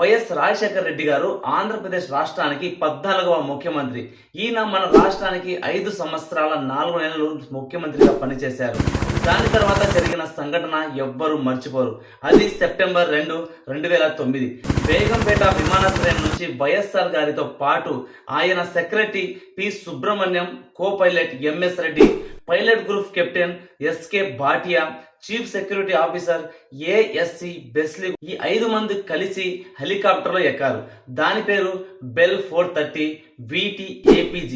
YS Rajasekhara Reddy గారు ఆంధ్రప్రదేశ్ రాష్ట్రానికి 14వ ముఖ్యమంత్రి. ఈయన మన రాష్ట్రానికి 5 సంవత్సరాల 4 నెలలు ముఖ్యమంత్రిగా పనిచేశారు. దాని తర్వాత జరిగిన సంఘటన ఎవ్వరూ మర్చిపోరు. అది సెప్టెంబర్ 2, 2009 బేగంపేట విమానాశ్రయం నుంచి వైఎస్ఆర్ గారితో పాటు ఆయన secretary P Subrahmanyam, co pilot MS Reddy, pilot group captain SK Bhatia, chief security officer ASC Wesley, ఈ 5 మంది కలిసి హెలికాప్టర్లో ఎక్కారు. దాని పేరు బెల్ 430 VT APG.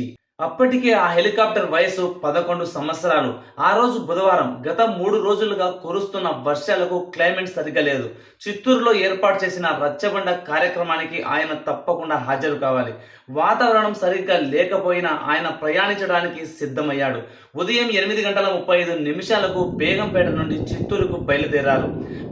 అప్పటికే ఆ హెలికాప్టర్ వయసు 11 సంవత్సరాలు. ఆ రోజు బుధవారం. గత 3 రోజులుగా కురుస్తున్న వర్షాలకు క్లైమేట్ సరిగా లేదు. చిత్తూరులో ఏర్పాటు చేసిన రచ్చబండ కార్యక్రమానికి ఆయన తప్పకుండా హాజరు కావాలి. వాతావరణం సరిగ్గా లేకపోయినా ఆయన ప్రయాణించడానికి సిద్ధమయ్యాడు. ఉదయం 8:35 బేగంపేట నుండి చిత్తూరుకు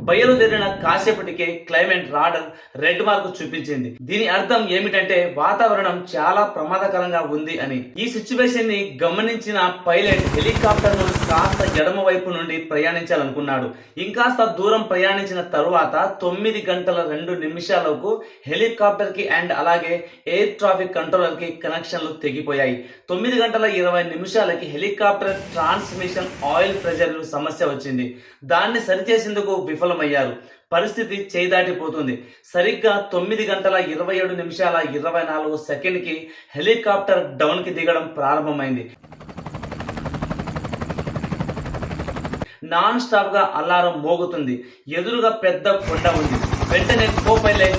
బయలుదేరిన కాసేపటికే క్లైమేట్ రాడర్ రెడ్ మార్క్ చూపించింది. దీని అర్థం ఏమిటంటే వాతావరణం చాలా ప్రమాదకరంగా ఉంది అని. ఈ సిచ్యువేషన్ ని గమనించిన పైలట్ హెలికాప్టర్ ను కాస్త ఎడమ వైపు నుండి ప్రయాణించాలనుకున్నాడు. ఇంకాస్త దూరం ప్రయాణించిన తరువాత 9:02 హెలికాప్టర్ కి అండ్ అలాగే ఎయిర్ ట్రాఫిక్ కంట్రోలర్ కి కనెక్షన్లు తెగిపోయాయి. 9:20 హెలికాప్టర్ ట్రాన్స్మిషన్ ఆయిల్ ప్రెజర్ సమస్య వచ్చింది. దాన్ని సరిచేసేందుకు విఫలమయ్యారు. పరిస్థితి చేదాటిపోతుంది. సరిగ్గా 9:27 హెలికాప్టర్ డౌన్ కి దిగడం ప్రారంభమైంది. నాన్ స్టాప్ గా అలారం మోగుతుంది. ఎదురుగా పెద్ద కొండ ఉంది. వెంటనే కో పైలట్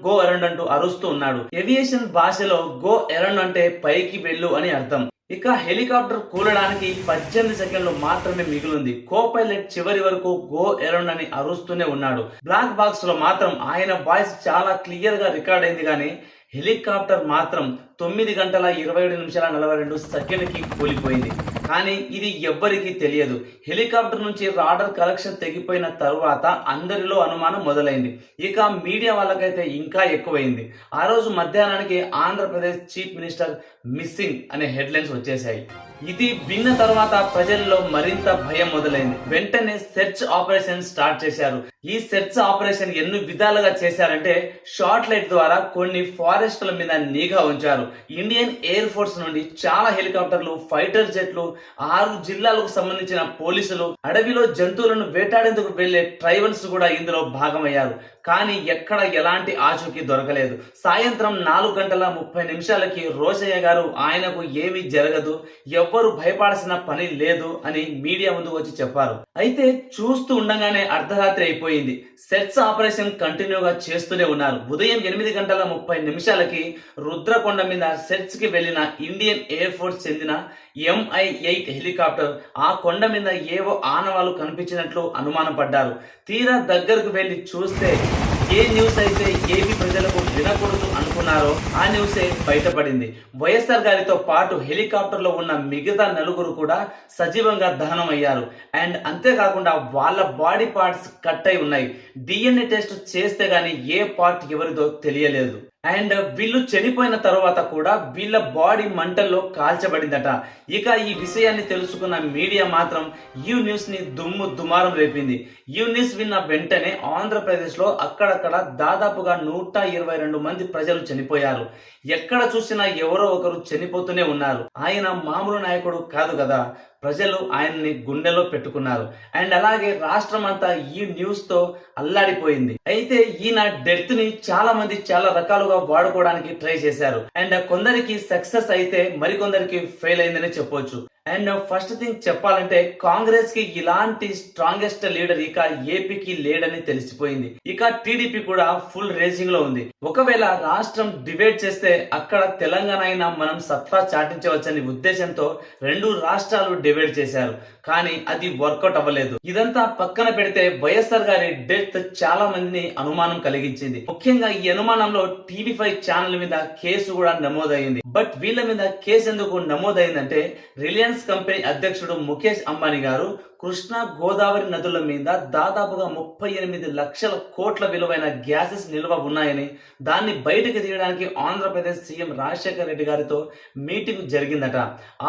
గో అరౌండ్ అంటూ అరుస్తూ ఉన్నాడు. ఏవియేషన్ భాషలో గో అరౌండ్ అంటే పైకి వెళ్ళు అని అర్థం. ఇక హెలికాప్టర్ కూలడానికి 18 సెకండ్లు మాత్రమే మిగిలింది. కో పైలట్ చివరి వరకు గో అరౌండ్ అని అరుస్తూనే ఉన్నాడు. బ్లాక్ బాక్స్ లో మాత్రం ఆయన వాయిస్ చాలా క్లియర్ గా రికార్డ్ అయింది, కానీ హెలికాప్టర్ మాత్రం 9:27 కూలిపోయింది. కానీ ఇది ఎవ్వరికీ తెలియదు. హెలికాప్టర్ నుంచి రాడర్ కలెక్షన్ తెగిపోయిన తరువాత అందరిలో అనుమానం మొదలైంది. ఇక మీడియా వాళ్ళకైతే ఇంకా ఎక్కువైంది. ఆ రోజు మధ్యాహ్నానికి ఆంధ్రప్రదేశ్ చీఫ్ మినిస్టర్ మిస్సింగ్ అనే హెడ్లైన్స్ వచ్చేసాయి. ఇది విన్న తర్వాత ప్రజల్లో మరింత భయం మొదలైంది. వెంటనే సెర్చ్ ఆపరేషన్ స్టార్ట్ చేశారు. ఈ సెర్చ్ ఆపరేషన్ ఎన్ని విధాలుగా చేశారంటే, షార్ట్ లైట్ ద్వారా కొన్ని ఫారెస్ట్ల మీద నిఘా ఉంచారు. ఇండియన్ ఎయిర్ ఫోర్స్ నుండి చాలా హెలికాప్టర్లు, ఫైటర్ జెట్లు, 6 జిల్లాలకు సంబంధించిన పోలీసులు, అడవిలో జంతువులను వేటాడేందుకు వెళ్లే ట్రైబల్స్ కూడా ఇందులో భాగమయ్యారు. కానీ ఎక్కడ ఎలాంటి ఆచూకీ దొరకలేదు. సాయంత్రం 4:30 రోషయ్య గారు ఆయనకు ఏమీ జరగదు, ఎవ్వరు భయపడాల్సిన పని లేదు అని మీడియా ముందుకు వచ్చి చెప్పారు. అయితే చూస్తూ ఉండగానే అర్ధరాత్రి అయిపోయింది. సెర్చ్ ఆపరేషన్ కంటిన్యూగా చేస్తూనే ఉన్నారు. ఉదయం 8:30 రుద్రకొండ మీద సెర్చ్ కి వెళ్లిన ఇండియన్ ఎయిర్ ఫోర్స్ చెందిన MI-8 హెలికాప్టర్ ఆ కొండ మీద ఏవో ఆనవాళ్లు కనిపించినట్లు అనుమానం పడ్డారు. తీరా దగ్గరకు వెళ్లి చూస్తే ఏ న్యూస్ అయితే ఏపీ ప్రజలకు వినకూడదు అనుకున్నారో ఆ న్యూసే బయటపడింది. వైఎస్ఆర్ గారితో పాటు హెలికాప్టర్ లో ఉన్న మిగతా 4 కూడా సజీవంగా దహనం అయ్యారు. అండ్ అంతేకాకుండా వాళ్ళ బాడీ పార్ట్స్ కట్ అయి ఉన్నాయి. DNA టెస్ట్ చేస్తే గానీ ఏ పార్ట్ ఎవరిదో తెలియలేదు. అండ్ వీళ్ళు చనిపోయిన తర్వాత కూడా వీళ్ళ బాడీ మంటల్లో కాల్చబడిందట. ఇక ఈ విషయాన్ని తెలుసుకున్న మీడియా మాత్రం ఈ న్యూస్ ని దుమారం రేపింది. ఈ న్యూస్ విన్న వెంటనే ఆంధ్రప్రదేశ్ లో అక్కడక్కడ దాదాపుగా 122 మంది ప్రజలు చనిపోయారు. ఎక్కడ చూసినా ఎవరో ఒకరు చనిపోతూనే ఉన్నారు. ఆయన మామూలు నాయకుడు కాదు కదా. ప్రజలు ఆయన్ని గుండెలో పెట్టుకున్నారు. అండ్ అలాగే రాష్ట్రం అంతా ఈ న్యూస్ తో అల్లాడిపోయింది. అయితే ఈయన డెత్ ని చాలా మంది చాలా రకాలుగా వాడుకోవడానికి ట్రై చేశారు. అండ్ కొందరికి సక్సెస్ అయితే మరికొందరికి ఫెయిల్ అయిందని చెప్పొచ్చు. అండ్ ఫస్ట్ థింగ్ చెప్పాలంటే, కాంగ్రెస్ కి ఇలాంటి స్ట్రాంగెస్ట్ లీడర్ ఇక ఏపీకి లేడని తెలిసిపోయింది. ఇక టీడీపీ కూడా ఫుల్ రేసింగ్ లో ఉంది. ఒకవేళ రాష్ట్రం డివైడ్ చేస్తే అక్కడ తెలంగాణ అయినా మనం సత్తా చాటించవచ్చని ఉద్దేశంతో 2 రాష్ట్రాలు డివైడ్ చేశారు. కానీ అది వర్కౌట్ అవ్వలేదు. ఇదంతా పక్కన పెడితే వైఎస్ఆర్ గారి డెత్ చాలా మందిని అనుమానం కలిగించింది. ముఖ్యంగా ఈ అనుమానంలో TV5 ఛానల్ మీద కేసు కూడా నమోదైంది. బట్ వీళ్ళ మీద కేసు ఎందుకు నమోదైందంటే, రిలయన్స్ కంపెనీ అధ్యక్షుడు ముఖేష్ అంబానీ గారు కృష్ణా గోదావరి నదుల మీద దాదాపుగా 38 లక్షల కోట్ల విలువైన గ్యాసెస్ నిల్వ ఉన్నాయని, దాన్ని బయటకు తీయడానికి ఆంధ్రప్రదేశ్ సీఎం రాజశేఖర రెడ్డి గారితో మీటింగ్ జరిగిందట.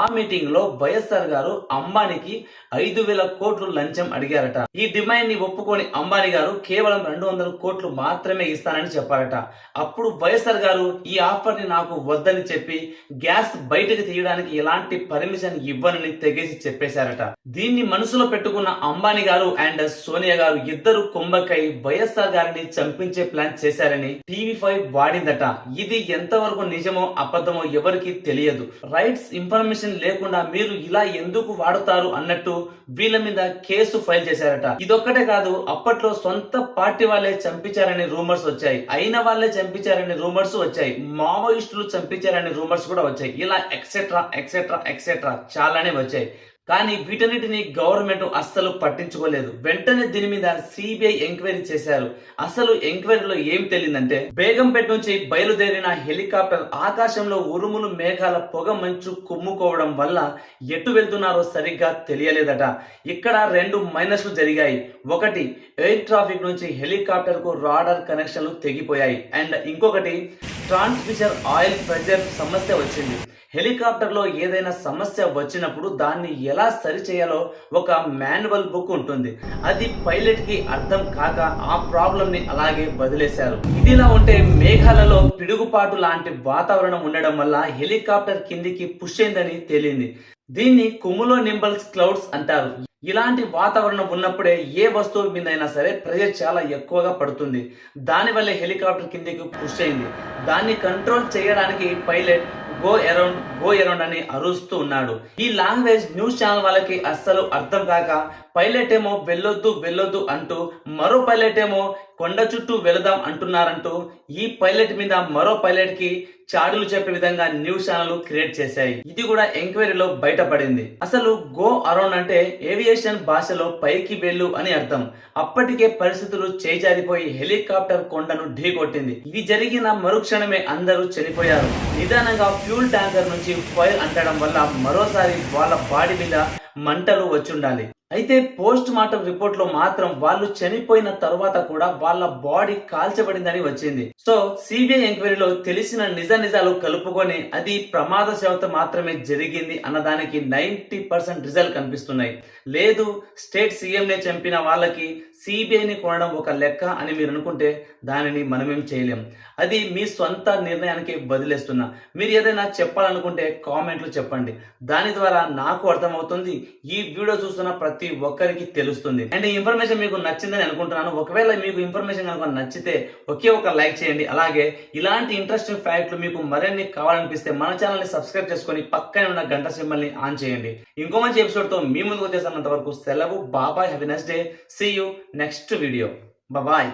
ఆ మీటింగ్ లో వైఎస్ఆర్ గారు అంబానీకి 5,000 కోట్లు లంచం అడిగారట. ఈ డిమాండ్ ని ఒప్పుకొని అంబానీ గారు కేవలం 200 కోట్లు మాత్రమే ఇస్తానని చెప్పారట. అప్పుడు వైఎస్ఆర్ గారు ఈ ఆఫర్ ని నాకు వద్దని చెప్పి గ్యాస్ బయటకు తీయడానికి ఎలాంటి పర్మిషన్ ఇవ్వనని తెగేసి చెప్పేశారట. దీన్ని మనసులో పెట్టుకున్న అంబానీ గారు అండ్ సోనియా గారు ఇద్దరు కుంభకై వైఎస్ఆర్ గారిని చంపించే ప్లాన్ చేశారని టీవీ5 వాడిందట. ఇది ఎంతవరకు నిజమో అబద్ధమో ఎవరికి తెలియదు. రైట్స్ ఇన్ఫర్మేషన్ లేకుండా మీరు ఇలా ఎందుకు వాడుతారు అన్నట్టు వీళ్ళ మీద కేసు ఫైల్ చేశారట. ఇదొక్కటే కాదు, అప్పట్లో సొంత పార్టీ వాళ్ళే చంపించారని రూమర్స్ వచ్చాయి, అయిన వాళ్ళే చంపించారని రూమర్స్ వచ్చాయి, మావోయిస్టులు చంపించారని రూమర్స్ కూడా వచ్చాయి. ఇలా ఎక్సెట్రా ఎక్సెట్రా ఎక్సెట్రా చాలానే వచ్చాయి. కానీ వీటన్నిటిని గవర్నమెంట్ అస్సలు పట్టించుకోలేదు. వెంటనే దీని మీద సిబిఐ ఎంక్వైరీ చేశారు. అసలు ఎంక్వైరీలో ఏం తెలియదంటే, బేగంపేట నుంచి బయలుదేరిన హెలికాప్టర్ ఆకాశంలో ఉరుములు మేఘాల పొగ మంచు కుమ్ముకోవడం వల్ల ఎటు వెళ్తున్నారో సరిగ్గా తెలియలేదట. ఇక్కడ 2 మైనస్లు జరిగాయి. ఒకటి, ఎయిర్ ట్రాఫిక్ నుంచి హెలికాప్టర్ కు రాడార్ కనెక్షన్లు తెగిపోయాయి. అండ్ ఇంకొకటి, ట్రాన్స్మిషన్ ఆయిల్ ప్రెజర్ సమస్య వచ్చింది. హెలికాప్టర్ లో ఏదైనా సమస్య వచ్చినప్పుడు దాన్ని ఎలా సరి చేయాలో ఒక మాన్యువల్ బుక్ ఉంటుంది. అది పైలట్ కి అర్థం కాక ఆ ప్రాబ్లం ని అలాగే వదిలేశారు. ఇదిలా ఉంటే మేఘాలలో పిడుగుపాటు లాంటి వాతావరణం ఉండడం వల్ల హెలికాప్టర్ కిందికి పుష్ అయిందని తేలింది. దీన్ని కుములో నింబల్స్ క్లౌడ్స్ అంటారు. ఇలాంటి వాతావరణం ఉన్నప్పుడే ఏ వస్తువు మీద అయినా సరే ప్రెషర్ చాలా ఎక్కువగా పడుతుంది. దానివల్లే హెలికాప్టర్ కిందికి పుష్ అయింది. దాన్ని కంట్రోల్ చేయడానికి పైలట్ గో అరౌండ్ అని అరుస్తూ ఉన్నాడు. ఈ లాంగ్వేజ్ న్యూస్ ఛానల్ వాళ్ళకి అస్సలు అర్థం కాక పైలట్ ఏమో వెళ్ళొద్దు అంటూ, మరో పైలట్ ఏమో కొండ చుట్టూ వెళదాం అంటున్నారంటూ ఈ పైలట్ మీద మరో పైలట్ కి చాడులు చెప్పే విధంగా న్యూస్ ఛానల్ క్రియేట్ చేశాయి. ఇది కూడా ఎంక్వైరీలో బయటపడింది. అసలు గో అరౌండ్ అంటే ఏవియేషన్ భాషలో పైకి వెళ్ళు అని అర్థం. అప్పటికే పరిస్థితులు చేజారిపోయి హెలికాప్టర్ కొండను ఢీకొట్టింది. ఇది జరిగిన మరుక్షణమే అందరూ చనిపోయారు. నిదానంగా ఫ్యూల్ ట్యాంకర్ నుంచి ఫైర్ అంటడం వల్ల మరోసారి వాళ్ళ బాడీ మీద మంటలు వచ్చుండాలి. అయితే పోస్ట్ మార్టం రిపోర్ట్ లో మాత్రం వాళ్ళు చనిపోయిన తర్వాత కూడా వాళ్ళ బాడీ కాల్చబడిందని వచ్చింది. సో సిబిఐ ఎంక్వైరీలో తెలిసిన నిజాలు కలుపుకొని అది ప్రమాదశావత మాత్రమే జరిగింది అన్నదానికి 90% రిజల్ట్ కనిపిస్తున్నాయి. లేదు, స్టేట్ సీఎం నే చంపిన వాళ్ళకి సిబిఐని కొనడం ఒక లెక్క అని మీరు అనుకుంటే దానిని మనమేం చేయలేం. అది మీ సొంత నిర్ణయానికి వదిలేస్తున్నా. మీరు ఏదైనా చెప్పాలనుకుంటే కామెంట్లు చెప్పండి. దాని ద్వారా నాకు అర్థమవుతుంది, ఈ వీడియో చూస్తున్న ప్రతి ఒక్కరికి తెలుస్తుంది. అండ్ ఈ ఇన్ఫర్మేషన్ మీకు నచ్చిందని అనుకుంటున్నాను. ఒకవేళ మీకు ఇన్ఫర్మేషన్ కనుక నచ్చితే ఒకే ఒక లైక్ చేయండి. అలాగే ఇలాంటి ఇంట్రెస్టింగ్ ఫ్యాక్ట్లు మీకు మరిన్ని కావాలనిపిస్తే మన ఛానల్ ని సబ్స్క్రైబ్ చేసుకొని పక్కనే ఉన్న గంట సింబల్ ని ఆన్ చేయండి. ఇంకో మంచి ఎపిసోడ్ తో మీ ముందుకు వచ్చేసినంత వరకు సెలవు. బాబాయ్, have a nice day. See you next video. Bye.